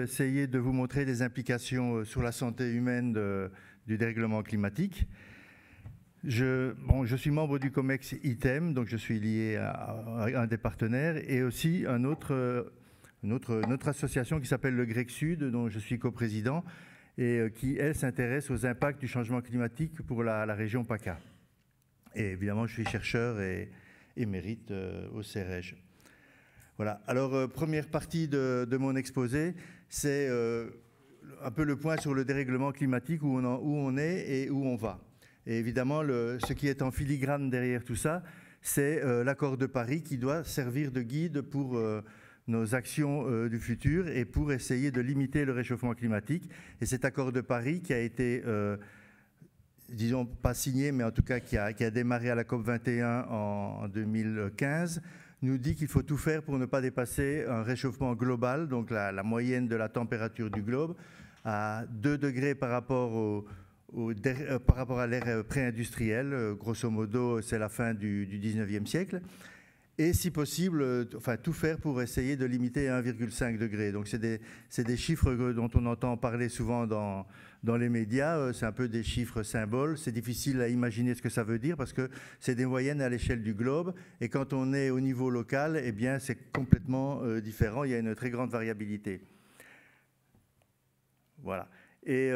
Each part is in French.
essayer de vous montrer les implications sur la santé humaine du dérèglement climatique. Je suis membre du COMEX ITEM, donc je suis lié à un des partenaires, et aussi une autre association qui s'appelle le GREC Sud, dont je suis coprésident, et qui, elle, s'intéresse aux impacts du changement climatique pour la région PACA. Et évidemment, je suis chercheur et émérite au CEREJ. Voilà. Alors, première partie de mon exposé, c'est un peu le point sur le dérèglement climatique, où on est et où on va. Et évidemment, ce qui est en filigrane derrière tout ça, c'est l'accord de Paris qui doit servir de guide pour nos actions du futur et pour essayer de limiter le réchauffement climatique. Et cet accord de Paris qui a été, disons, pas signé, mais en tout cas qui a démarré à la COP21 en 2015, nous dit qu'il faut tout faire pour ne pas dépasser un réchauffement global, donc la moyenne de la température du globe, à 2 degrés par rapport à l'ère pré-industrielle. Grosso modo, c'est la fin du 19e siècle. Et si possible, tout faire pour essayer de limiter à 1,5 degré. Donc c'est des chiffres dont on entend parler souvent dans les médias. C'est un peu des chiffres symboles. C'est difficile à imaginer ce que ça veut dire parce que c'est des moyennes à l'échelle du globe. Et quand on est au niveau local, eh bien, c'est complètement différent. Il y a une très grande variabilité. Voilà. Et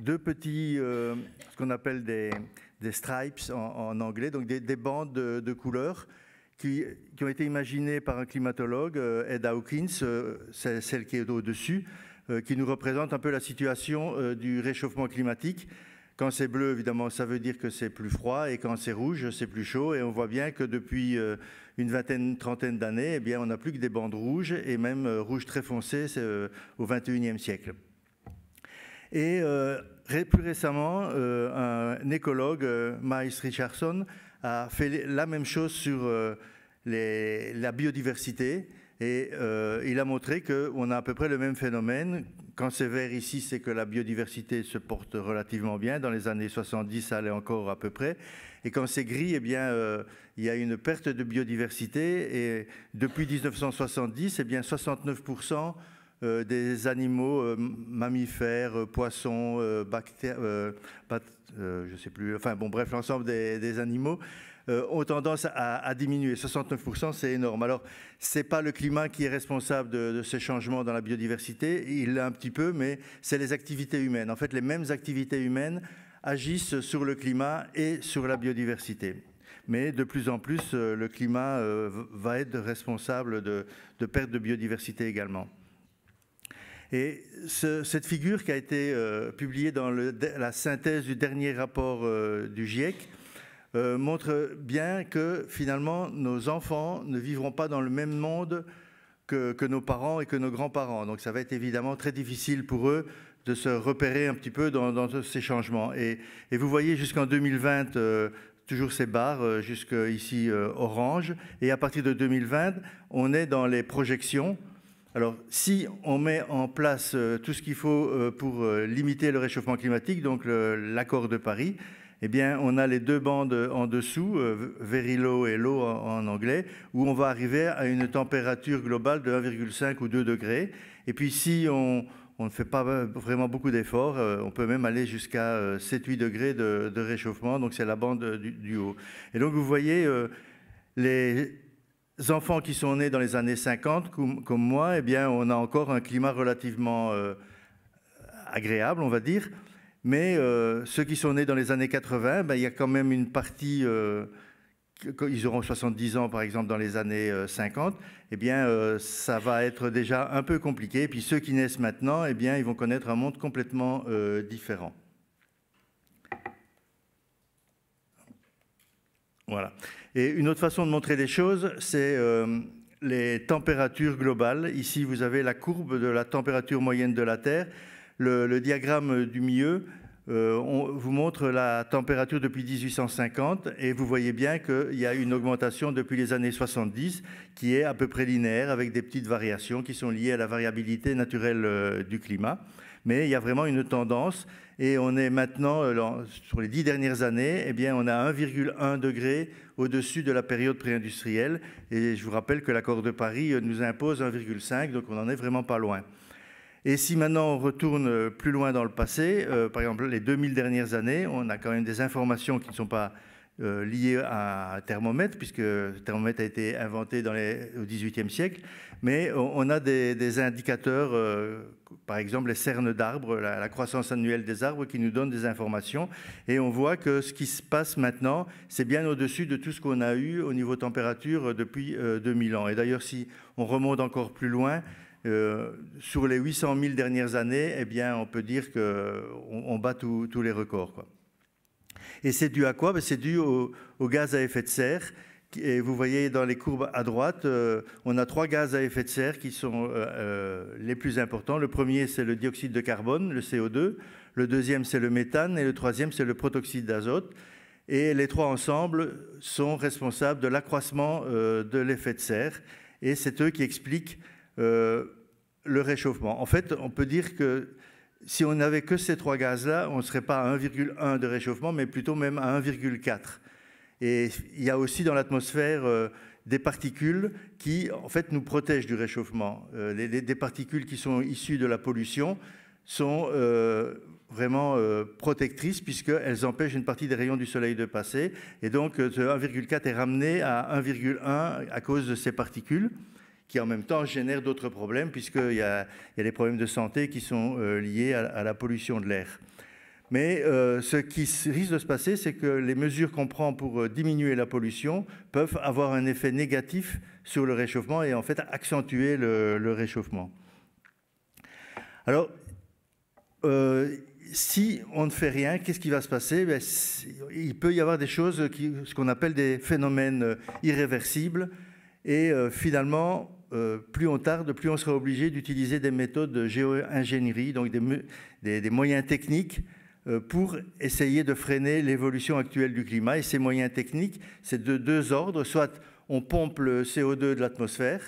deux petits, ce qu'on appelle des stripes en anglais, donc des bandes de couleurs qui ont été imaginées par un climatologue, Ed Hawkins, c'est celle qui est au-dessus, qui nous représente un peu la situation du réchauffement climatique. Quand c'est bleu, évidemment, ça veut dire que c'est plus froid, et quand c'est rouge, c'est plus chaud. Et on voit bien que depuis une vingtaine, trentaine d'années, eh bien, on n'a plus que des bandes rouges, et même rouge très foncé, c'est au XXIe siècle. Et plus récemment, un écologue, Miles Richardson, a fait la même chose sur la biodiversité. Et il a montré qu'on a à peu près le même phénomène. Quand c'est vert ici, c'est que la biodiversité se porte relativement bien. Dans les années 70, ça allait encore à peu près. Et quand c'est gris, eh bien, il y a une perte de biodiversité. Et depuis 1970, eh bien, 69% des animaux, mammifères, poissons, je sais plus, enfin bon, bref, l'ensemble des animaux ont tendance à diminuer. 69%, c'est énorme. Alors, ce n'est pas le climat qui est responsable de ces changements dans la biodiversité, il l'est un petit peu, mais c'est les activités humaines. En fait, les mêmes activités humaines agissent sur le climat et sur la biodiversité. Mais de plus en plus, le climat va être responsable de perte de biodiversité également. Et cette figure qui a été publiée dans la synthèse du dernier rapport du GIEC montre bien que finalement nos enfants ne vivront pas dans le même monde que nos parents et que nos grands-parents. Donc ça va être évidemment très difficile pour eux de se repérer un petit peu dans ces changements. Et vous voyez jusqu'en 2020, toujours ces barres, jusqu'ici orange. Et à partir de 2020, on est dans les projections. Alors, si on met en place tout ce qu'il faut pour limiter le réchauffement climatique, donc l'accord de Paris, eh bien, on a les deux bandes en dessous, very low et low en anglais, où on va arriver à une température globale de 1,5 ou 2 degrés. Et puis, si on ne fait pas vraiment beaucoup d'efforts, on peut même aller jusqu'à 7-8 degrés de réchauffement. Donc, c'est la bande du haut. Et donc, vous voyez, les enfants qui sont nés dans les années 50, comme moi, eh bien, on a encore un climat relativement agréable, on va dire. Mais ceux qui sont nés dans les années 80, ben, il y a quand même une partie, ils auront 70 ans par exemple dans les années 50, eh bien, ça va être déjà un peu compliqué. Et puis ceux qui naissent maintenant, eh bien, ils vont connaître un monde complètement différent. Voilà. Et une autre façon de montrer les choses, c'est les températures globales. Ici, vous avez la courbe de la température moyenne de la Terre. Le diagramme du milieu vous montre la température depuis 1850 et vous voyez bien qu'il y a une augmentation depuis les années 70 qui est à peu près linéaire avec des petites variations qui sont liées à la variabilité naturelle du climat. Mais il y a vraiment une tendance et on est maintenant, sur les 10 dernières années, eh bien, on a 1,1 degré au-dessus de la période pré-industrielle. Et je vous rappelle que l'accord de Paris nous impose 1,5, donc on n'en est vraiment pas loin. Et si maintenant on retourne plus loin dans le passé, par exemple les 2000 dernières années, on a quand même des informations qui ne sont pas liées à un thermomètre, puisque le thermomètre a été inventé au XVIIIe siècle, mais on a des indicateurs, par exemple les cernes d'arbres, la croissance annuelle des arbres qui nous donnent des informations, et on voit que ce qui se passe maintenant, c'est bien au-dessus de tout ce qu'on a eu au niveau température depuis 2000 ans. Et d'ailleurs, si on remonte encore plus loin, sur les 800 000 dernières années, eh bien, on peut dire qu'on bat tous les records, quoi. Et c'est dû à quoi? C'est dû au gaz à effet de serre. Et vous voyez dans les courbes à droite, on a 3 gaz à effet de serre qui sont les plus importants. Le premier, c'est le dioxyde de carbone, le CO2. Le deuxième, c'est le méthane. Et le troisième, c'est le protoxyde d'azote. Et les 3 ensemble sont responsables de l'accroissement de l'effet de serre. Et c'est eux qui expliquent le réchauffement. En fait, on peut dire que si on n'avait que ces 3 gaz-là, on ne serait pas à 1,1 de réchauffement, mais plutôt même à 1,4. Et il y a aussi dans l'atmosphère des particules qui, en fait, nous protègent du réchauffement. Des particules qui sont issues de la pollution sont vraiment protectrices puisqu'elles empêchent une partie des rayons du soleil de passer. Et donc, ce 1,4 est ramené à 1,1 à cause de ces particules, qui en même temps génèrent d'autres problèmes, puisqu'il y a des problèmes de santé qui sont liés à la pollution de l'air. Mais ce qui risque de se passer, c'est que les mesures qu'on prend pour diminuer la pollution peuvent avoir un effet négatif sur le réchauffement et en fait accentuer le réchauffement. Alors, si on ne fait rien, qu'est-ce qui va se passer? Il peut y avoir des choses, ce qu'on appelle des phénomènes irréversibles, et finalement, plus on tarde, plus on sera obligé d'utiliser des méthodes de géo-ingénierie, donc des moyens techniques pour essayer de freiner l'évolution actuelle du climat. Et ces moyens techniques, c'est de 2 ordres. Soit on pompe le CO2 de l'atmosphère,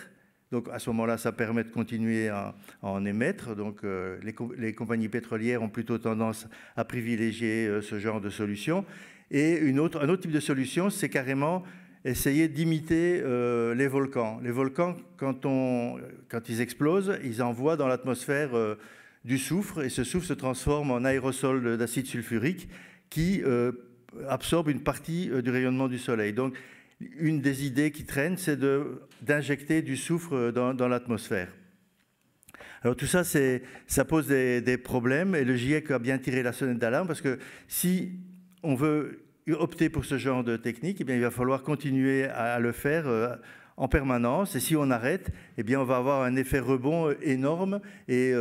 donc à ce moment-là, ça permet de continuer à en émettre. Donc les compagnies pétrolières ont plutôt tendance à privilégier ce genre de solution. Et un autre type de solution, c'est carrément essayer d'imiter les volcans. Les volcans, quand ils explosent, ils envoient dans l'atmosphère du soufre, et ce soufre se transforme en aérosol d'acide sulfurique qui absorbe une partie du rayonnement du soleil. Donc, une des idées qui traîne, c'est d'injecter du soufre dans l'atmosphère. Alors tout ça, ça pose des problèmes, et le GIEC a bien tiré la sonnette d'alarme, parce que si on veut opter pour ce genre de technique, eh bien, il va falloir continuer à le faire en permanence. Et si on arrête, eh bien, on va avoir un effet rebond énorme. Et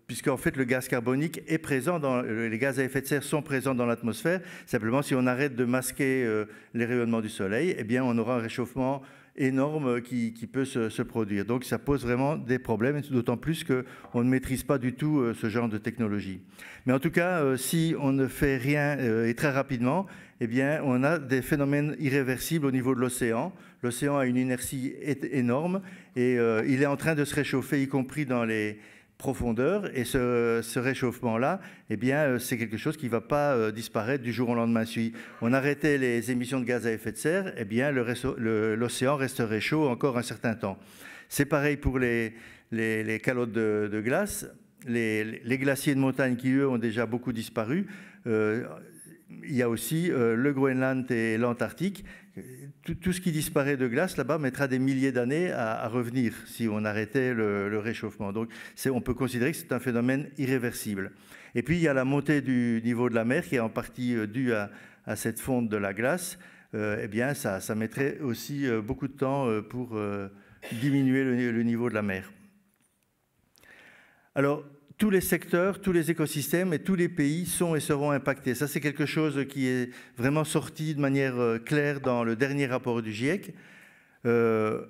puisqu'en fait, le gaz carbonique est présent, les gaz à effet de serre sont présents dans l'atmosphère. Simplement, si on arrête de masquer les rayonnements du soleil, eh bien, on aura un réchauffement énorme qui peut se produire. Donc, ça pose vraiment des problèmes, d'autant plus qu'on ne maîtrise pas du tout ce genre de technologie. Mais en tout cas, si on ne fait rien et très rapidement, eh bien, on a des phénomènes irréversibles au niveau de l'océan. L'océan a une inertie énorme et il est en train de se réchauffer, y compris dans les profondeurs. Et ce réchauffement-là, eh bien, c'est quelque chose qui ne va pas disparaître du jour au lendemain. Si on arrêtait les émissions de gaz à effet de serre, eh bien, l'océan resterait chaud encore un certain temps. C'est pareil pour les calottes de glace. Les glaciers de montagne qui, eux, ont déjà beaucoup disparu. Il y a aussi le Groenland et l'Antarctique. Tout ce qui disparaît de glace là-bas mettra des milliers d'années à revenir si on arrêtait le réchauffement. Donc on peut considérer que c'est un phénomène irréversible. Et puis il y a la montée du niveau de la mer qui est en partie due à cette fonte de la glace. Eh bien ça mettrait aussi beaucoup de temps pour diminuer le niveau de la mer. Alors, tous les secteurs, tous les écosystèmes et tous les pays sont et seront impactés. Ça, c'est quelque chose qui est vraiment sorti de manière claire dans le dernier rapport du GIEC. Il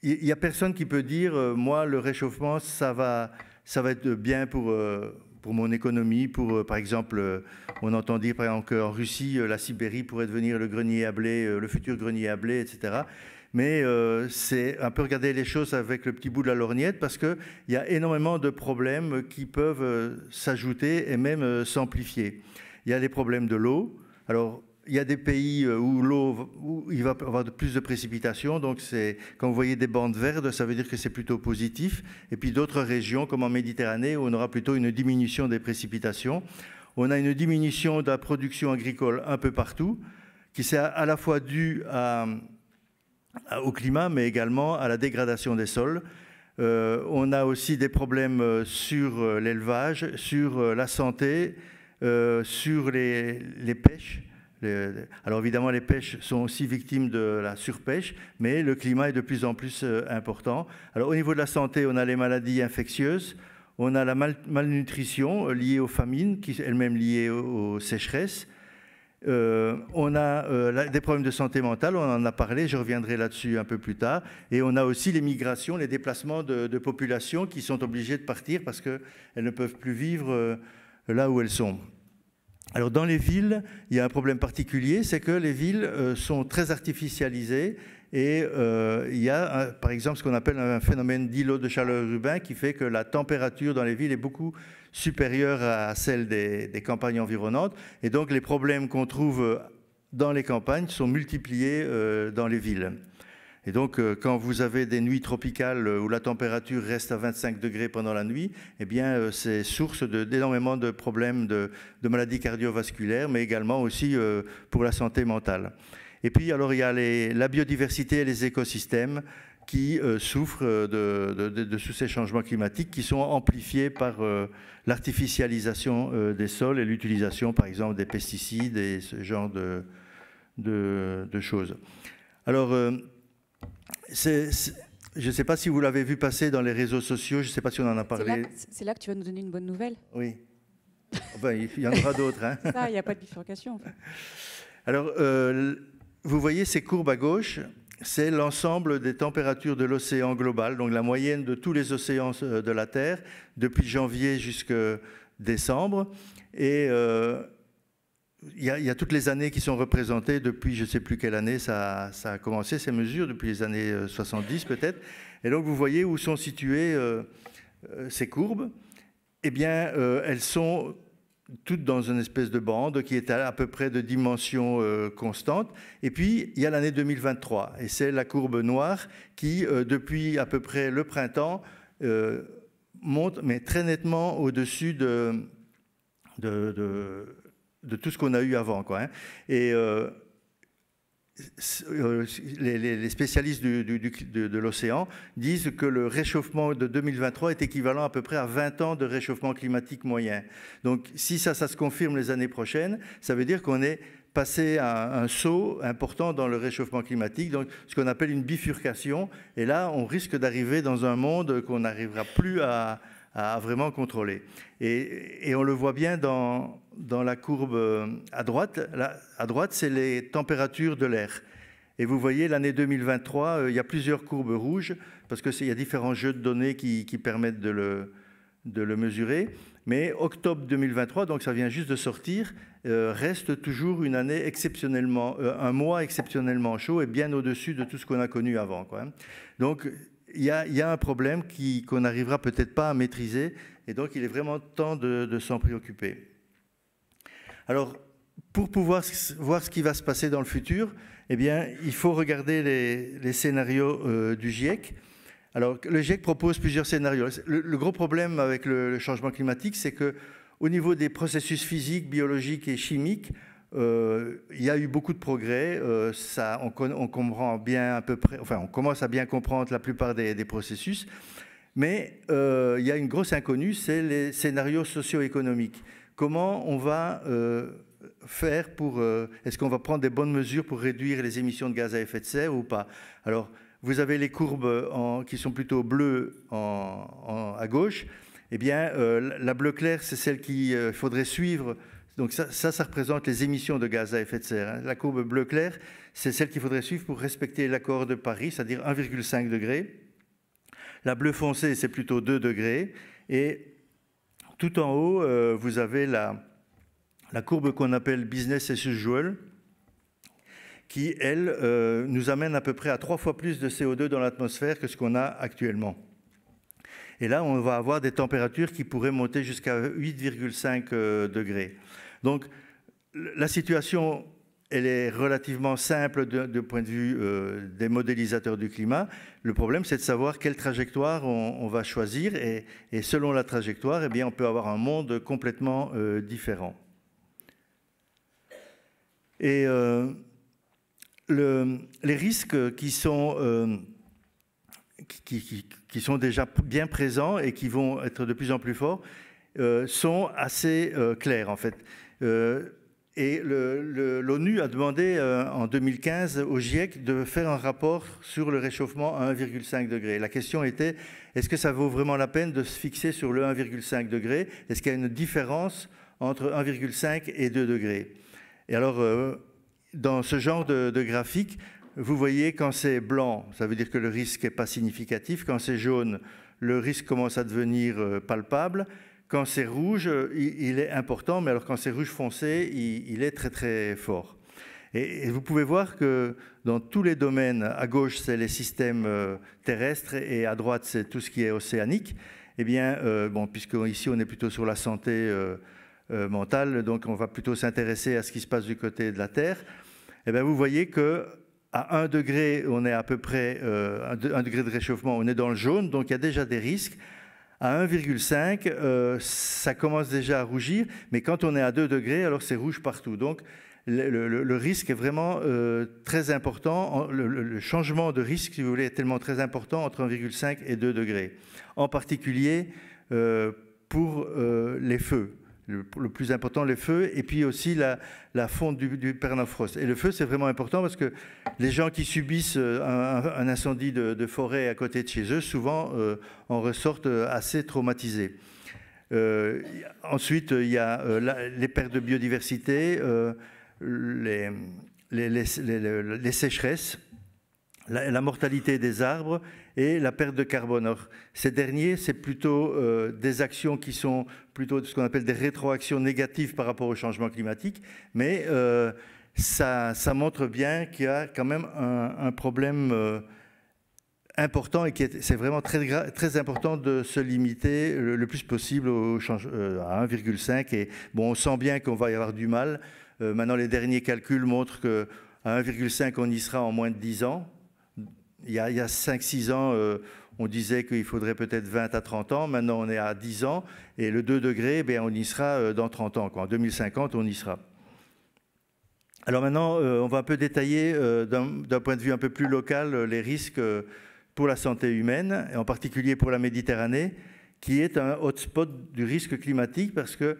n'y a personne qui peut dire moi, le réchauffement, ça va être bien pour mon économie. Par exemple, on entend dire par exemple qu'en Russie, la Sibérie pourrait devenir le grenier à blé, le futur grenier à blé, etc. Mais c'est un peu regarder les choses avec le petit bout de la lorgnette parce qu'il y a énormément de problèmes qui peuvent s'ajouter et même s'amplifier. Il y a les problèmes de l'eau. Alors, il y a des pays où où il va y avoir plus de précipitations. Donc, quand vous voyez des bandes vertes, ça veut dire que c'est plutôt positif. Et puis d'autres régions, comme en Méditerranée, où on aura plutôt une diminution des précipitations. On a une diminution de la production agricole un peu partout, qui c'est à la fois due au climat, mais également à la dégradation des sols. On a aussi des problèmes sur l'élevage, sur la santé, sur les pêches. Alors évidemment, les pêches sont aussi victimes de la surpêche, mais le climat est de plus en plus important. Alors au niveau de la santé, on a les maladies infectieuses, on a la malnutrition liée aux famines, qui est elle-même liée aux sécheresses. On a des problèmes de santé mentale, on en a parlé, je reviendrai là-dessus un peu plus tard. Et on a aussi les migrations, les déplacements de populations qui sont obligées de partir parce qu'elles ne peuvent plus vivre là où elles sont. Alors dans les villes, il y a un problème particulier, c'est que les villes sont très artificialisées et il y a par exemple ce qu'on appelle un phénomène d'îlot de chaleur urbain qui fait que la température dans les villes est beaucoup supérieure à celle des campagnes environnantes et donc les problèmes qu'on trouve dans les campagnes sont multipliés dans les villes. Et donc, quand vous avez des nuits tropicales où la température reste à 25 degrés pendant la nuit, eh bien, c'est source d'énormément de problèmes de maladies cardiovasculaires, mais également aussi pour la santé mentale. Et puis, alors, il y a la biodiversité et les écosystèmes qui souffrent de tous ces changements climatiques qui sont amplifiés par l'artificialisation des sols et l'utilisation, par exemple, des pesticides et ce genre de choses. Alors, je ne sais pas si vous l'avez vu passer dans les réseaux sociaux, je ne sais pas si on en a parlé. C'est là que tu vas nous donner une bonne nouvelle. Oui. Enfin, il y en aura d'autres. Hein. Ça, il n'y a pas de bifurcation. En fait. Alors, vous voyez ces courbes à gauche, c'est l'ensemble des températures de l'océan global, donc la moyenne de tous les océans de la Terre, depuis janvier jusqu'à décembre. Et il y a toutes les années qui sont représentées depuis je ne sais plus quelle année ça a commencé, ces mesures, depuis les années 70 peut-être. Et donc vous voyez où sont situées ces courbes. Eh bien, elles sont toutes dans une espèce de bande qui est à peu près de dimension constante. Et puis, il y a l'année 2023. Et c'est la courbe noire qui, depuis à peu près le printemps, monte, mais très nettement au-dessus de tout ce qu'on a eu avant, quoi, hein. Et les spécialistes de l'océan disent que le réchauffement de 2023 est équivalent à peu près à 20 ans de réchauffement climatique moyen. Donc, si ça se confirme les années prochaines, ça veut dire qu'on est passé à un saut important dans le réchauffement climatique, donc ce qu'on appelle une bifurcation. Et là, on risque d'arriver dans un monde qu'on n'arrivera plus à vraiment contrôler. Et on le voit bien dans la courbe à droite. À droite, c'est les températures de l'air. Et vous voyez, l'année 2023, il y a plusieurs courbes rouges, parce qu'il y a différents jeux de données qui permettent de le mesurer. Mais octobre 2023, donc ça vient juste de sortir, reste toujours une année exceptionnellement, un mois exceptionnellement chaud et bien au-dessus de tout ce qu'on a connu avant, quoi. Donc, il y a un problème qu'on n'arrivera peut-être pas à maîtriser, et donc il est vraiment temps de s'en préoccuper. Alors, pour pouvoir voir ce qui va se passer dans le futur, eh bien, il faut regarder les scénarios du GIEC. Alors, le GIEC propose plusieurs scénarios. Le gros problème avec le changement climatique, c'est qu'au niveau des processus physiques, biologiques et chimiques, il y a eu beaucoup de progrès. On comprend bien à peu près, enfin, on commence à bien comprendre la plupart des processus, mais il y a une grosse inconnue, c'est les scénarios socio-économiques. Comment on va faire pour... est-ce qu'on va prendre des bonnes mesures pour réduire les émissions de gaz à effet de serre ou pas? Alors, vous avez les courbes qui sont plutôt bleues à gauche. Eh bien, la bleue claire, c'est celle qu'il faudrait suivre. Donc ça représente les émissions de gaz à effet de serre. La courbe bleu clair, c'est celle qu'il faudrait suivre pour respecter l'accord de Paris, c'est-à-dire 1,5 degré. La bleue foncée, c'est plutôt 2 degrés. Et tout en haut, vous avez la courbe qu'on appelle business as usual, qui, elle, nous amène à peu près à 3 fois plus de CO2 dans l'atmosphère que ce qu'on a actuellement. Et là, on va avoir des températures qui pourraient monter jusqu'à 8,5 degrés. Donc, la situation elle est relativement simple du point de vue des modélisateurs du climat. Le problème, c'est de savoir quelle trajectoire on va choisir. Et selon la trajectoire, eh bien, on peut avoir un monde complètement différent. Et les risques qui sont déjà bien présents et qui vont être de plus en plus forts sont assez clairs, en fait. Et l'ONU a demandé en 2015 au GIEC de faire un rapport sur le réchauffement à 1,5 degré. La question était, est-ce que ça vaut vraiment la peine de se fixer sur le 1,5 degré? Est-ce qu'il y a une différence entre 1,5 et 2 degrés? Et alors, dans ce genre de graphique, vous voyez quand c'est blanc, ça veut dire que le risque n'est pas significatif. Quand c'est jaune, le risque commence à devenir palpable. Quand c'est rouge, il est important, mais alors quand c'est rouge foncé, il est très très fort. Et vous pouvez voir que dans tous les domaines, à gauche c'est les systèmes terrestres et à droite c'est tout ce qui est océanique. Eh bien, bon, puisque ici on est plutôt sur la santé mentale, donc on va plutôt s'intéresser à ce qui se passe du côté de la Terre. Eh bien, vous voyez que à 1 degré, on est à peu près 1 degré de réchauffement, on est dans le jaune, donc il y a déjà des risques. À 1,5, ça commence déjà à rougir, mais quand on est à 2 degrés, alors c'est rouge partout. Donc le risque est vraiment très important. Le changement de risque, si vous voulez, est tellement très important entre 1,5 et 2 degrés. En particulier pour les feux. Le plus important, les feux, et puis aussi la fonte du permafrost. Et le feu, c'est vraiment important parce que les gens qui subissent un incendie de forêt à côté de chez eux, souvent en ressortent assez traumatisés. Ensuite, il y a les pertes de biodiversité, les sécheresses, la mortalité des arbres et la perte de carbone. Alors, ces derniers, c'est plutôt des actions qui sont plutôt ce qu'on appelle des rétroactions négatives par rapport au changement climatique, mais ça montre bien qu'il y a quand même un problème important et c'est vraiment très important de se limiter le plus possible à 1,5. Et bon, on sent bien qu'on va y avoir du mal. Maintenant, les derniers calculs montrent qu'à 1,5, on y sera en moins de 10 ans. Il y a 5-6 ans, on disait qu'il faudrait peut-être 20 à 30 ans. Maintenant, on est à 10 ans. Et le 2 degrés, bien, on y sera dans 30 ans. En 2050, on y sera. Alors maintenant, on va un peu détailler d'un point de vue un peu plus local les risques pour la santé humaine, et en particulier pour la Méditerranée, qui est un hotspot du risque climatique parce qu'il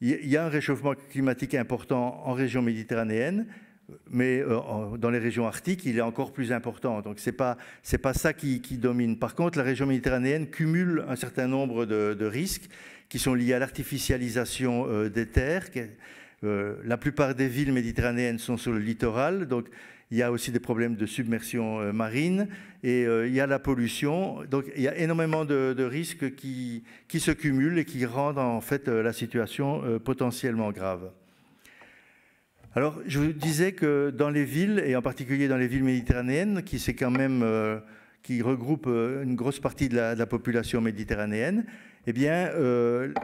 y a un réchauffement climatique important en région méditerranéenne, mais dans les régions arctiques, il est encore plus important. Donc, ce n'est pas ça qui domine. Par contre, la région méditerranéenne cumule un certain nombre de risques qui sont liés à l'artificialisation des terres. La plupart des villes méditerranéennes sont sur le littoral, donc il y a aussi des problèmes de submersion marine et il y a la pollution. Donc, il y a énormément de risques qui se cumulent et qui rendent en fait la situation potentiellement grave. Alors, je vous disais que dans les villes, et en particulier dans les villes méditerranéennes, qui regroupent une grosse partie de la population méditerranéenne, eh bien,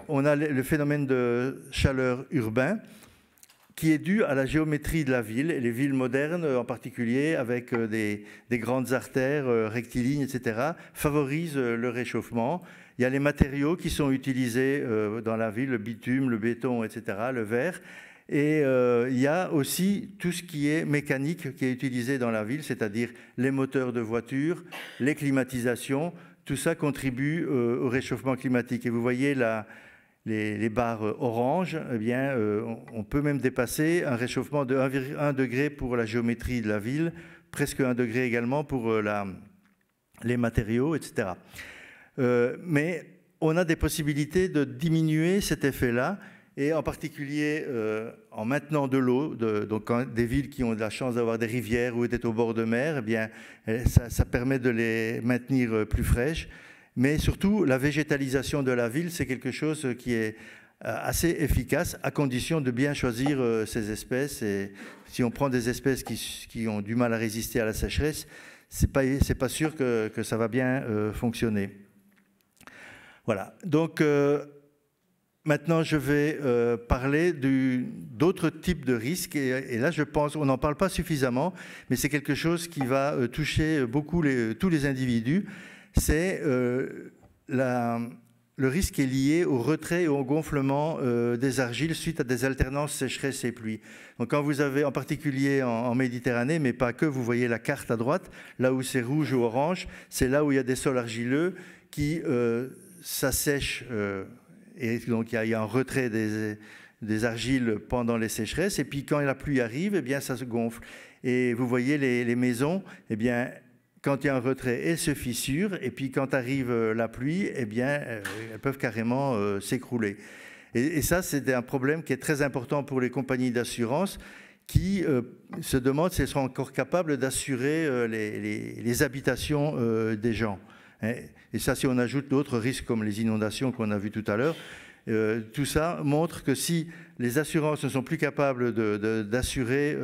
on a le phénomène de chaleur urbain qui est dû à la géométrie de la ville, et les villes modernes en particulier, avec des grandes artères rectilignes, etc., favorisent le réchauffement. Il y a les matériaux qui sont utilisés dans la ville, le bitume, le béton, etc., le verre. Et il y a aussi tout ce qui est mécanique qui est utilisé dans la ville, c'est-à-dire les moteurs de voitures, les climatisations. Tout ça contribue au réchauffement climatique. Et vous voyez là, les barres oranges, eh bien, on peut même dépasser un réchauffement de 1 degré pour la géométrie de la ville, presque 1 degré également pour les matériaux, etc. Mais on a des possibilités de diminuer cet effet-là, et en particulier en maintenant de l'eau. Donc des villes qui ont de la chance d'avoir des rivières ou d'être au bord de mer, eh bien, ça permet de les maintenir plus fraîches. Mais surtout, la végétalisation de la ville, c'est quelque chose qui est assez efficace, à condition de bien choisir ces espèces. Et si on prend des espèces qui ont du mal à résister à la sécheresse, c'est pas sûr que ça va bien fonctionner. Voilà. Donc, Maintenant, je vais parler d'autres types de risques. Et là, je pense, on n'en parle pas suffisamment, mais c'est quelque chose qui va toucher beaucoup tous les individus. C'est le risque qui est lié au retrait et au gonflement des argiles suite à des alternances sécheresse et pluie. Donc quand vous avez, en particulier en Méditerranée, mais pas que, vous voyez la carte à droite, là où c'est rouge ou orange, c'est là où il y a des sols argileux qui s'assèchent. Et donc, il y a un retrait des argiles pendant les sécheresses. Et puis, quand la pluie arrive, eh bien, ça se gonfle. Et vous voyez, les maisons, eh bien, quand il y a un retrait, elles se fissurent. Et puis, quand arrive la pluie, eh bien, elles peuvent carrément s'écrouler. Et ça, c'est un problème qui est très important pour les compagnies d'assurance qui se demandent si elles seront encore capables d'assurer les habitations des gens. Et ça, si on ajoute d'autres risques comme les inondations qu'on a vues tout à l'heure, tout ça montre que si les assurances ne sont plus capables d'assurer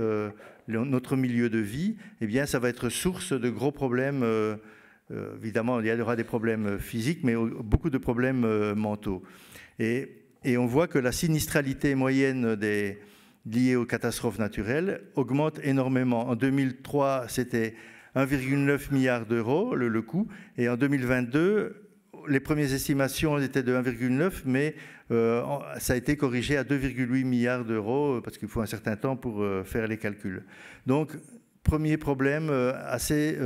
notre milieu de vie, eh bien, ça va être source de gros problèmes. Évidemment, il y aura des problèmes physiques, mais beaucoup de problèmes mentaux. Et on voit que la sinistralité moyenne liée aux catastrophes naturelles augmente énormément. En 2003, c'était 1,9 milliard d'euros le coût, et en 2022, les premières estimations étaient de 1,9, mais ça a été corrigé à 2,8 milliards d'euros parce qu'il faut un certain temps pour faire les calculs. Donc, premier problème assez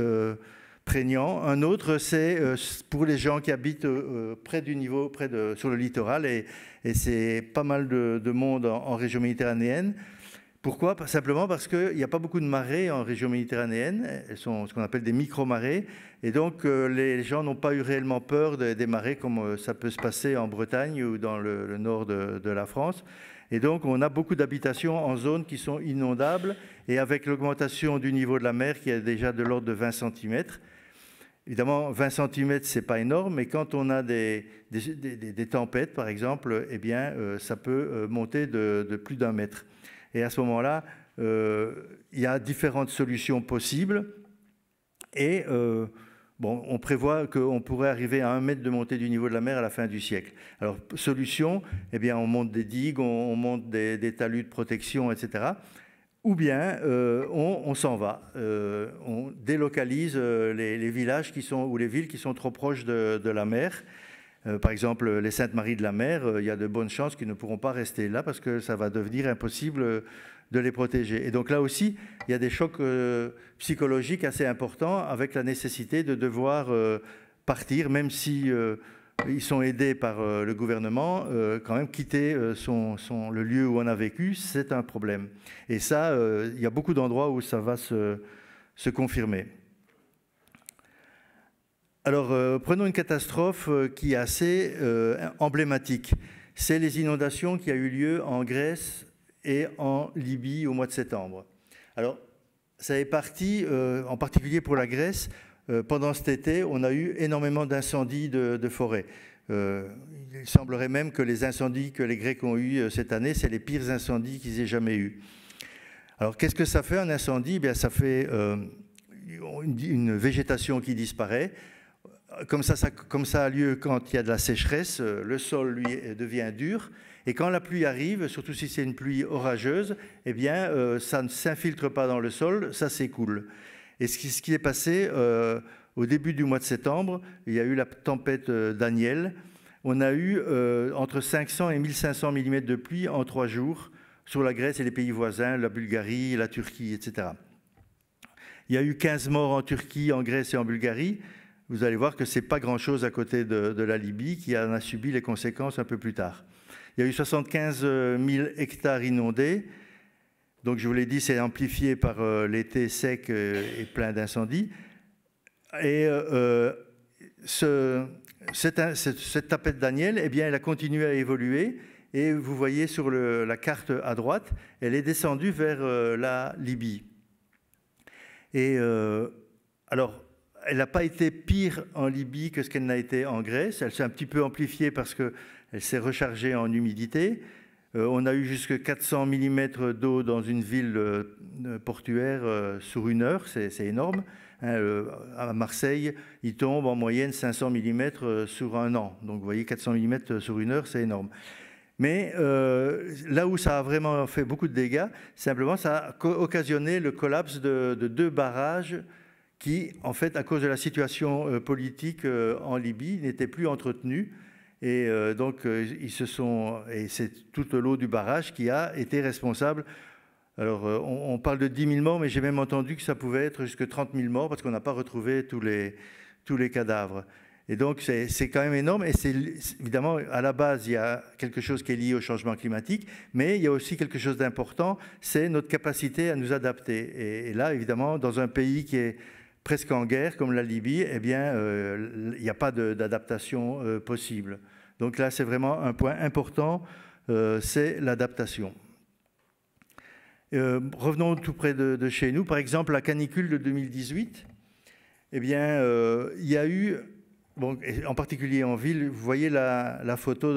prégnant. Un autre, c'est pour les gens qui habitent près du niveau, sur le littoral, et c'est pas mal de monde en région méditerranéenne. Pourquoi? Simplement parce qu'il n'y a pas beaucoup de marées en région méditerranéenne. Elles sont ce qu'on appelle des micro-marées. Et donc, les gens n'ont pas eu réellement peur des marées comme ça peut se passer en Bretagne ou dans le nord de la France. Et donc, on a beaucoup d'habitations en zones qui sont inondables. Et avec l'augmentation du niveau de la mer qui est déjà de l'ordre de 20 cm, évidemment, 20 cm, ce n'est pas énorme, mais quand on a des tempêtes, par exemple, eh bien, ça peut monter de plus d'1 mètre. Et à ce moment-là, il y a différentes solutions possibles. Et bon, on prévoit qu'on pourrait arriver à 1 mètre de montée du niveau de la mer à la fin du siècle. Alors, solution, eh bien, on monte des digues, on monte des talus de protection, etc. Ou bien, on s'en va. On délocalise les villages ou les villes qui sont trop proches de la mer. Par exemple, les Saintes-Maries de la Mer, il y a de bonnes chances qu'ils ne pourront pas rester là parce que ça va devenir impossible de les protéger. Et donc là aussi, il y a des chocs psychologiques assez importants avec la nécessité de devoir partir, même si ils sont aidés par le gouvernement, quand même quitter le lieu où on a vécu, c'est un problème. Et ça, il y a beaucoup d'endroits où ça va se confirmer. Alors, prenons une catastrophe qui est assez emblématique. C'est les inondations qui ont eu lieu en Grèce et en Libye au mois de septembre. Alors, ça est parti, en particulier pour la Grèce, pendant cet été, on a eu énormément d'incendies de forêt. Il semblerait même que les incendies que les Grecs ont eus cette année, c'est les pires incendies qu'ils aient jamais eus. Alors, qu'est-ce que ça fait un incendie? Eh bien, ça fait une végétation qui disparaît. Comme ça a lieu quand il y a de la sécheresse, le sol, lui, devient dur. Et quand la pluie arrive, surtout si c'est une pluie orageuse, eh bien, ça ne s'infiltre pas dans le sol, ça s'écoule. Et ce qui est passé au début du mois de septembre, il y a eu la tempête Daniel. On a eu entre 500 et 1500 mm de pluie en 3 jours sur la Grèce et les pays voisins, la Bulgarie, la Turquie, etc. Il y a eu 15 morts en Turquie, en Grèce et en Bulgarie. Vous allez voir que ce n'est pas grand-chose à côté de la Libye, qui en a subi les conséquences un peu plus tard. Il y a eu 75 000 hectares inondés. Donc, je vous l'ai dit, c'est amplifié par l'été sec et plein d'incendies. Et cette tempête Daniel, eh bien, elle a continué à évoluer. Et vous voyez sur la carte à droite, elle est descendue vers la Libye. Et alors, elle n'a pas été pire en Libye que ce qu'elle n'a été en Grèce. Elle s'est un petit peu amplifiée parce qu'elle s'est rechargée en humidité. On a eu jusqu'à 400 mm d'eau dans une ville portuaire sur 1 heure, c'est énorme. À Marseille, il tombe en moyenne 500 mm sur 1 an. Donc vous voyez, 400 mm sur 1 heure, c'est énorme. Mais là où ça a vraiment fait beaucoup de dégâts, simplement, ça a occasionné le collapse de 2 barrages qui, en fait, à cause de la situation politique en Libye, n'étaient plus entretenus. Et donc, et c'est toute l'eau du barrage qui a été responsable. Alors, on parle de 10 000 morts, mais j'ai même entendu que ça pouvait être jusqu'à 30 000 morts parce qu'on n'a pas retrouvé tous les cadavres. Et donc, c'est quand même énorme. Et évidemment, à la base, il y a quelque chose qui est lié au changement climatique, mais il y a aussi quelque chose d'important, c'est notre capacité à nous adapter. Et là, évidemment, dans un pays qui est presque en guerre, comme la Libye, eh bien, il n'y a pas d'adaptation possible. Donc là, c'est vraiment un point important, c'est l'adaptation. Revenons tout près de chez nous. Par exemple, la canicule de 2018, eh bien, il y a eu... Bon, en particulier en ville, vous voyez la photo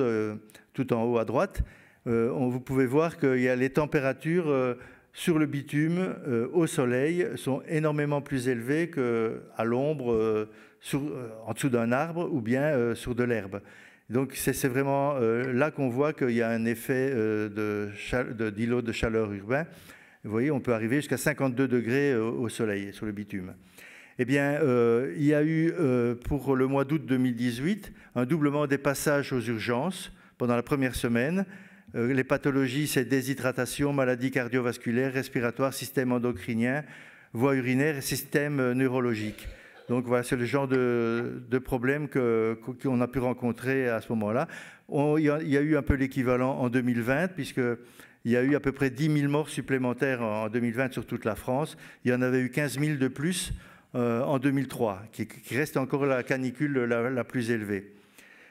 tout en haut à droite. Vous pouvez voir que les températures sur le bitume, au soleil, sont énormément plus élevées qu'à l'ombre, en dessous d'un arbre ou bien sur de l'herbe. Donc c'est vraiment là qu'on voit qu'il y a un effet d'îlot de chaleur urbain. Vous voyez, on peut arriver jusqu'à 52 degrés au soleil, sur le bitume. Eh bien, il y a eu, pour le mois d'août 2018, un doublement des passages aux urgences pendant la première semaine. Les pathologies, c'est déshydratation, maladies cardiovasculaires, respiratoires, système endocrinien, voies urinaires et système neurologique. Donc voilà, c'est le genre de problème qu'on a pu rencontrer à ce moment-là. Il y a eu un peu l'équivalent en 2020, puisqu'il y a eu à peu près 10 000 morts supplémentaires en 2020 sur toute la France. Il y en avait eu 15 000 de plus en 2003, qui reste encore la canicule la plus élevée.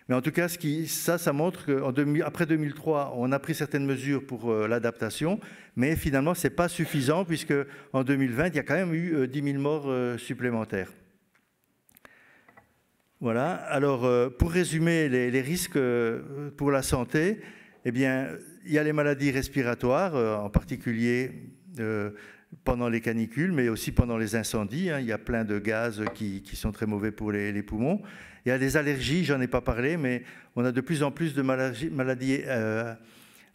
Mais en tout cas, ça montre qu'après 2003, on a pris certaines mesures pour l'adaptation, mais finalement, ce n'est pas suffisant, puisque en 2020, il y a quand même eu 10 000 morts supplémentaires. Voilà. Alors, pour résumer les risques pour la santé, eh bien, il y a les maladies respiratoires, en particulier pendant les canicules, mais aussi pendant les incendies. Il y a plein de gaz qui sont très mauvais pour les poumons. Il y a des allergies, j'en ai pas parlé, mais on a de plus en plus de maladies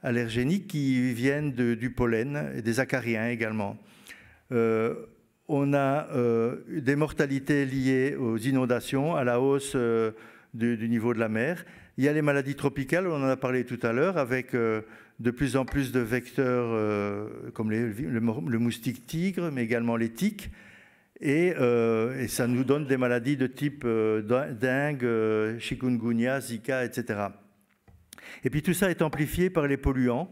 allergéniques qui viennent du pollen et des acariens également. On a des mortalités liées aux inondations, à la hausse du niveau de la mer. Il y a les maladies tropicales, on en a parlé tout à l'heure, avec de plus en plus de vecteurs comme le moustique tigre, mais également les tiques. Et ça nous donne des maladies de type dengue, chikungunya, Zika, etc. Et puis tout ça est amplifié par les polluants.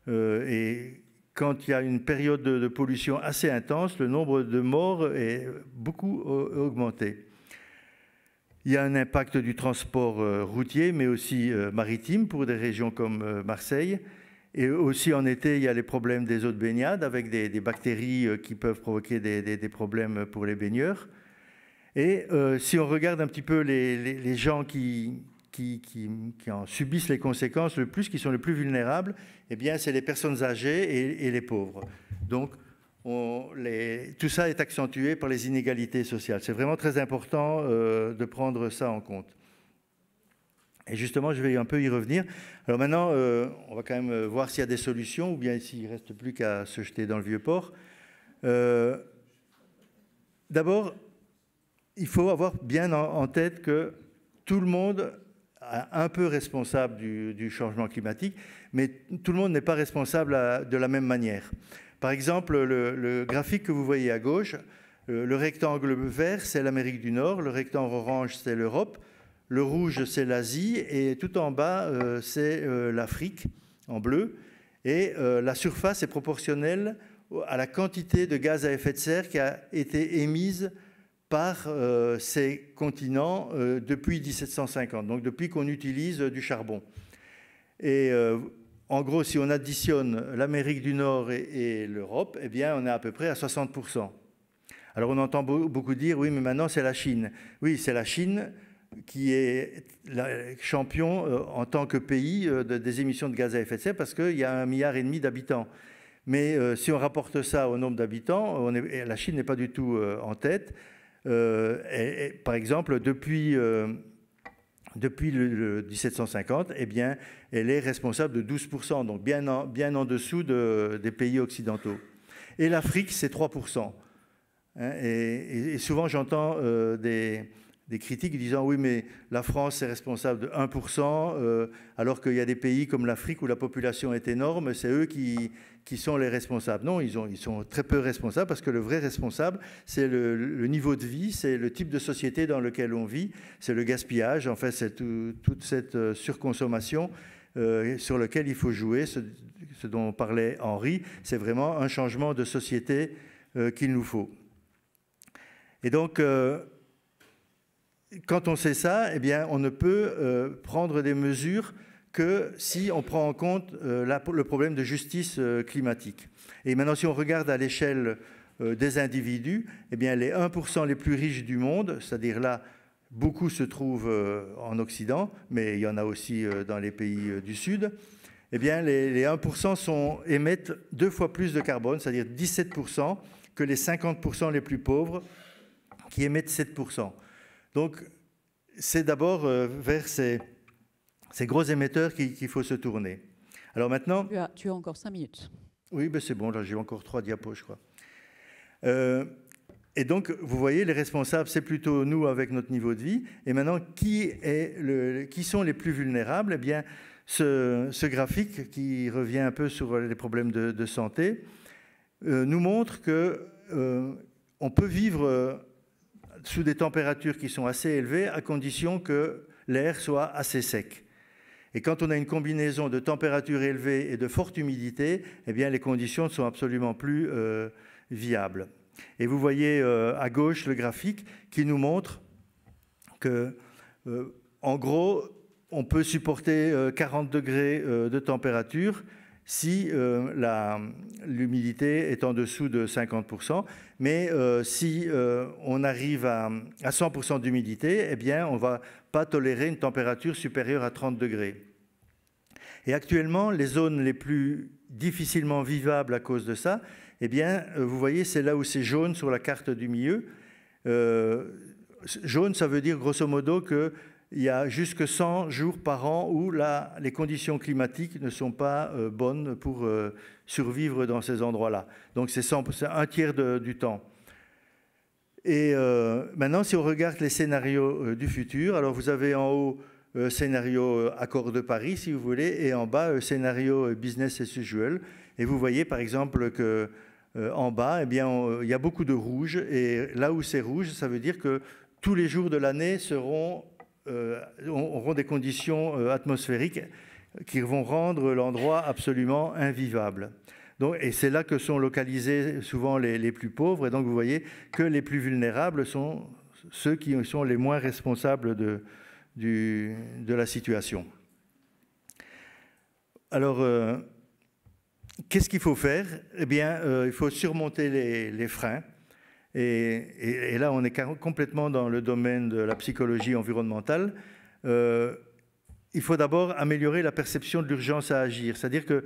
Et quand il y a une période de pollution assez intense, le nombre de morts est beaucoup augmenté. Il y a un impact du transport routier, mais aussi maritime pour des régions comme Marseille. Et aussi en été, il y a les problèmes des eaux de baignade avec des bactéries qui peuvent provoquer des problèmes pour les baigneurs. Et si on regarde un petit peu les gens qui en subissent les conséquences le plus, qui sont les plus vulnérables, eh bien, c'est les personnes âgées et les pauvres. Donc, tout ça est accentué par les inégalités sociales. C'est vraiment très important de prendre ça en compte. Et justement, je vais un peu y revenir. Alors maintenant, on va quand même voir s'il y a des solutions ou bien s'il ne reste plus qu'à se jeter dans le vieux port. D'abord, il faut avoir bien en tête que tout le monde est un peu responsable du changement climatique, mais tout le monde n'est pas responsable de la même manière. Par exemple, le graphique que vous voyez à gauche, le rectangle vert, c'est l'Amérique du Nord, le rectangle orange, c'est l'Europe, le rouge, c'est l'Asie, et tout en bas, c'est l'Afrique, en bleu. Et la surface est proportionnelle à la quantité de gaz à effet de serre qui a été émise par ces continents depuis 1750, donc depuis qu'on utilise du charbon. Et en gros, si on additionne l'Amérique du Nord et l'Europe, eh bien, on est à peu près à 60%. Alors, on entend beaucoup dire, oui, mais maintenant, c'est la Chine. Oui, c'est la Chine qui est champion en tant que pays des émissions de gaz à effet de serre parce qu'il y a 1,5 milliard d'habitants. Mais si on rapporte ça au nombre d'habitants, la Chine n'est pas du tout en tête. Par exemple, depuis depuis le 1750, eh bien, elle est responsable de 12%, donc bien en dessous des pays occidentaux. Et l'Afrique, c'est 3%. Hein, et souvent, j'entends des critiques disant « Oui, mais la France est responsable de 1%, alors qu'il y a des pays comme l'Afrique où la population est énorme, c'est eux qui sont les responsables. » Non, ils sont très peu responsables parce que le vrai responsable, c'est le niveau de vie, c'est le type de société dans lequel on vit, c'est le gaspillage, en fait, c'est toute cette surconsommation sur lequel il faut jouer, ce dont parlait Henri, c'est vraiment un changement de société qu'il nous faut. Et donc, quand on sait ça, eh bien, on ne peut prendre des mesures que si on prend en compte le problème de justice climatique. Et maintenant, si on regarde à l'échelle des individus, eh bien, les 1% les plus riches du monde, c'est-à-dire là, beaucoup se trouvent en Occident, mais il y en a aussi dans les pays du Sud, eh bien, les 1% émettent 2 fois plus de carbone, c'est-à-dire 17%, que les 50% les plus pauvres qui émettent 7%. Donc, c'est d'abord vers ces gros émetteurs qu'il faut se tourner. Alors maintenant... Tu as encore 5 minutes. Oui, ben c'est bon, là j'ai encore 3 diapos, je crois. Et donc, vous voyez, les responsables, c'est plutôt nous avec notre niveau de vie. Et maintenant, qui sont les plus vulnérables? Eh bien, ce graphique qui revient un peu sur les problèmes de santé nous montre qu'on peut vivre sous des températures qui sont assez élevées à condition que l'air soit assez sec. Et quand on a une combinaison de température élevée et de forte humidité, eh bien, les conditions ne sont absolument plus viables. Et vous voyez à gauche le graphique qui nous montre que, en gros, on peut supporter 40 degrés de température si l'humidité est en dessous de 50%, mais si on arrive à 100% d'humidité, eh bien, on ne va pas tolérer une température supérieure à 30 degrés. Et actuellement, les zones les plus difficilement vivables à cause de ça, eh bien, vous voyez, c'est là où c'est jaune sur la carte du milieu. Jaune, ça veut dire grosso modo qu'il y a jusque 100 jours par an où les conditions climatiques ne sont pas bonnes pour survivre dans ces endroits-là. Donc, c'est un tiers du temps. Et maintenant, si on regarde les scénarios du futur, alors vous avez en haut scénario accord de Paris, si vous voulez, et en bas, scénario business as usual. Et vous voyez, par exemple, que en bas, eh bien, il y a beaucoup de rouge. Et là où c'est rouge, ça veut dire que tous les jours de l'année auront des conditions atmosphériques qui vont rendre l'endroit absolument invivable. Donc, et c'est là que sont localisés souvent les plus pauvres. Et donc, vous voyez que les plus vulnérables sont ceux qui sont les moins responsables de la situation. Alors, qu'est-ce qu'il faut faire? Eh bien, il faut surmonter les freins. Et là, on est complètement dans le domaine de la psychologie environnementale. Il faut d'abord améliorer la perception de l'urgence à agir. C'est-à-dire que,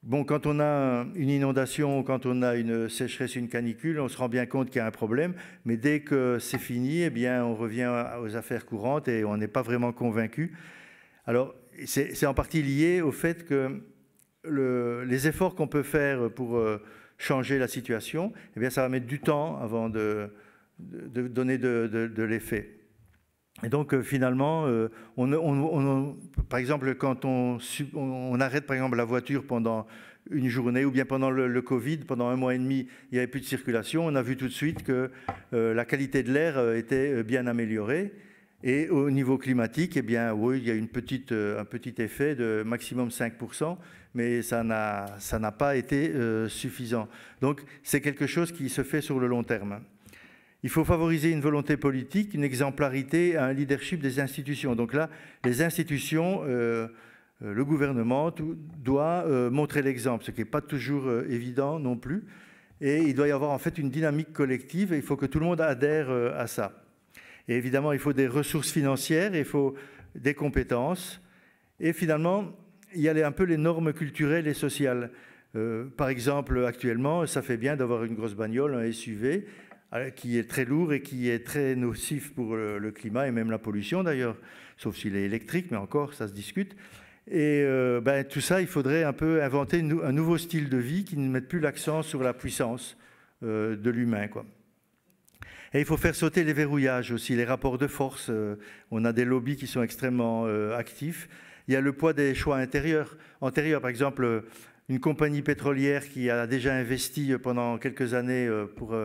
bon, quand on a une inondation, quand on a une sécheresse, une canicule, on se rend bien compte qu'il y a un problème. Mais dès que c'est fini, eh bien, on revient aux affaires courantes et on n'est pas vraiment convaincu. Alors, c'est en partie lié au fait que les efforts qu'on peut faire pour changer la situation, eh bien, ça va mettre du temps avant de donner de l'effet. Et donc, finalement, par exemple, quand on arrête par exemple, la voiture pendant une journée ou bien pendant le Covid, pendant 1 mois et demi, il n'y avait plus de circulation, on a vu tout de suite que la qualité de l'air était bien améliorée. Et au niveau climatique, eh bien, oui, il y a un petit effet de maximum 5%, mais ça n'a pas été suffisant. Donc, c'est quelque chose qui se fait sur le long terme. Il faut favoriser une volonté politique, une exemplarité, un leadership des institutions. Donc là, les institutions, le gouvernement doit montrer l'exemple, ce qui n'est pas toujours évident non plus. Et il doit y avoir en fait une dynamique collective et il faut que tout le monde adhère à ça. Et évidemment, il faut des ressources financières, il faut des compétences. Et finalement, il y a un peu les normes culturelles et sociales. Par exemple, actuellement, ça fait bien d'avoir une grosse bagnole, un SUV. qui est très lourd et qui est très nocif pour le climat et même la pollution d'ailleurs, sauf s'il est électrique, mais encore, ça se discute. Et tout ça, il faudrait un peu inventer un nouveau style de vie qui ne mette plus l'accent sur la puissance de l'humain, quoi. Et il faut faire sauter les verrouillages aussi, les rapports de force. On a des lobbies qui sont extrêmement actifs. Il y a le poids des choix antérieurs. Par exemple, une compagnie pétrolière qui a déjà investi pendant quelques années pour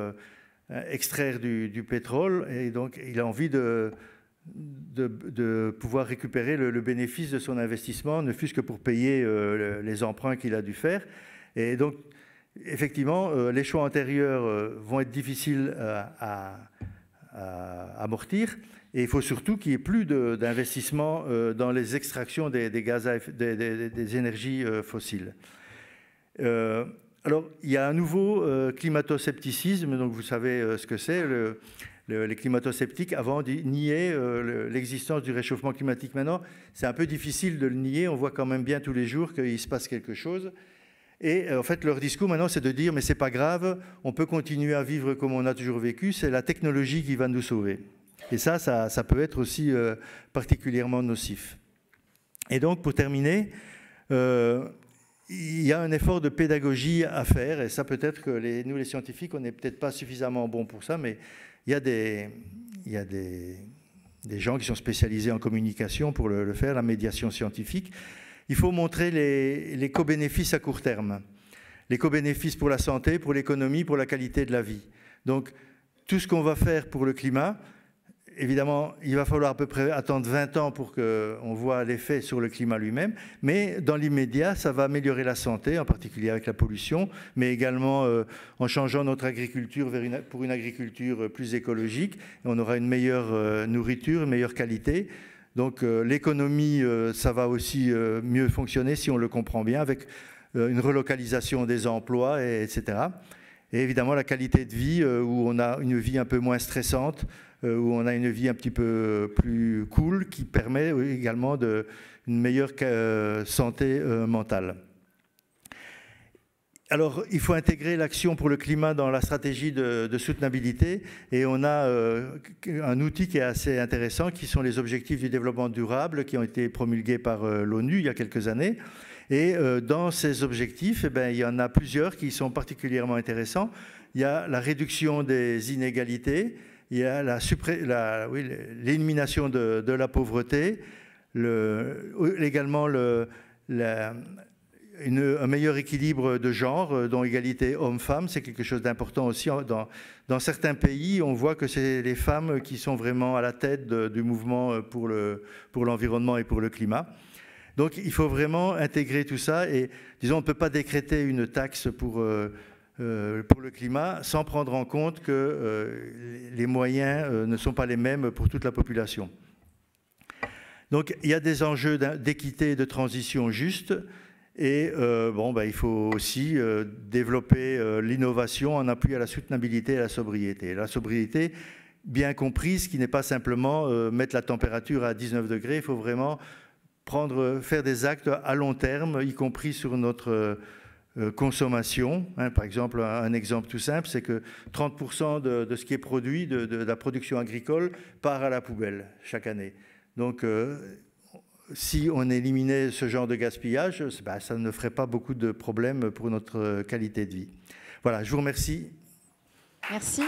extraire du pétrole, et donc il a envie de pouvoir récupérer le bénéfice de son investissement, ne fût-ce que pour payer les emprunts qu'il a dû faire. Et donc, effectivement, les choix antérieurs vont être difficiles à amortir, et il faut surtout qu'il n'y ait plus d'investissement dans les extractions des énergies fossiles. Alors, il y a un nouveau climato-scepticisme, donc vous savez ce que c'est. Les climato-sceptiques, avant, niaient l'existence du réchauffement climatique. Maintenant, c'est un peu difficile de le nier. On voit quand même bien tous les jours qu'il se passe quelque chose. Et en fait, leur discours maintenant, c'est de dire « mais c'est pas grave, on peut continuer à vivre comme on a toujours vécu, c'est la technologie qui va nous sauver ». Et ça peut être aussi particulièrement nocif. Et donc, pour terminer, il y a un effort de pédagogie à faire, et ça peut-être que nous, les scientifiques, on n'est peut-être pas suffisamment bons pour ça, mais il y a des gens qui sont spécialisés en communication pour le faire, la médiation scientifique. Il faut montrer les co-bénéfices à court terme, les co-bénéfices pour la santé, pour l'économie, pour la qualité de la vie. Donc, tout ce qu'on va faire pour le climat, évidemment, il va falloir à peu près attendre 20 ans pour qu'on voit l'effet sur le climat lui-même, mais dans l'immédiat, ça va améliorer la santé, en particulier avec la pollution, mais également en changeant notre agriculture pour une agriculture plus écologique. On aura une meilleure nourriture, une meilleure qualité. Donc l'économie, ça va aussi mieux fonctionner si on le comprend bien, avec une relocalisation des emplois, etc. Et évidemment, la qualité de vie, où on a une vie un peu moins stressante, où on a une vie un petit peu plus cool, qui permet également une meilleure santé mentale. Alors, il faut intégrer l'action pour le climat dans la stratégie de soutenabilité, et on a un outil qui est assez intéressant, qui sont les objectifs du développement durable, qui ont été promulgués par l'ONU il y a quelques années. Et dans ces objectifs, il y en a plusieurs qui sont particulièrement intéressants. Il y a la réduction des inégalités, il y a l'élimination de la pauvreté, également un meilleur équilibre de genre, dont égalité homme-femme, c'est quelque chose d'important aussi. Dans certains pays, on voit que c'est les femmes qui sont vraiment à la tête du mouvement pour l'environnement et pour le climat. Donc il faut vraiment intégrer tout ça, et disons, on ne peut pas décréter une taxe pour le climat sans prendre en compte que les moyens ne sont pas les mêmes pour toute la population. Donc il y a des enjeux d'équité et de transition juste. Et il faut aussi développer l'innovation en appui à la soutenabilité et à la sobriété. La sobriété, bien comprise, qui n'est pas simplement mettre la température à 19 degrés, il faut vraiment faire des actes à long terme, y compris sur notre consommation. Par exemple, un exemple tout simple, c'est que 30% de ce qui est produit, de la production agricole, part à la poubelle chaque année. Donc, si on éliminait ce genre de gaspillage, ça ne ferait pas beaucoup de problèmes pour notre qualité de vie. Voilà, je vous remercie. Merci.